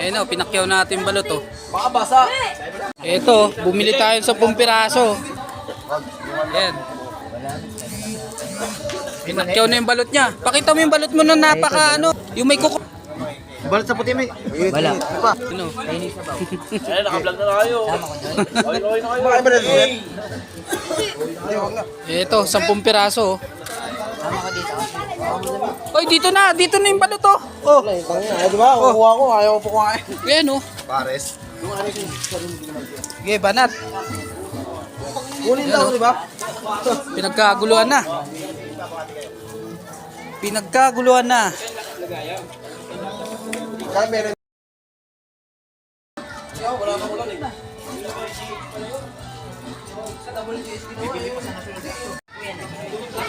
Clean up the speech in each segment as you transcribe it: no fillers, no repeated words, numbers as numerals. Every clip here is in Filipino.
Ayun o, pinakyaw natin balot o. Baka basa. Ito, bumili tayo sa 10 piraso. Ayan. Pinakyaw na yung balot niya. Pakita mo yung balot mo na napaka ano. Yung may kuko. Balat sa puti, may. Wala. Ano? Eh, naka-vlog na tayo. Okay na kayo. Bakit ba na Ito, 10 piraso. Oy, dito na yung balot oh. Oh. Di ba? Kukuha ko. Ayaw ko po kuhain. Ayan oh. Pares. Okay, banat. Kunin daw, di ba? Pinagkaguluhan na. Pinagkaguluhan na. Kaya meron.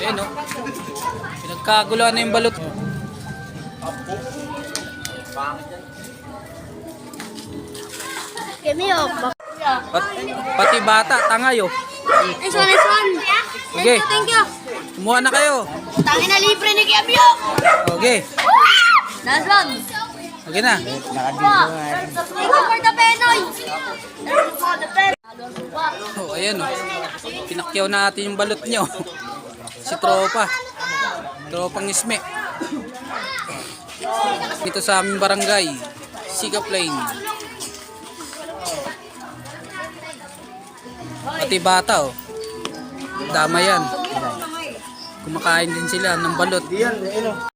Ayan oh. Pinagkaguluhan na yung balot. Pati bata, tangay oh. Nice one. Okay. Thank you. Kumuha na kayo. Tangin na libre ni Kiabyo. Okay. Nice one. Okay na. Thank you for the penoy. For the pen. Oh, ayan oh. Pinakyaw natin yung balot nyo. Si Tropa. Tropang isme. Dito sa aming barangay, Sikap Lane. Pati bata oh. Dama yan. Kumakain din sila ng balot.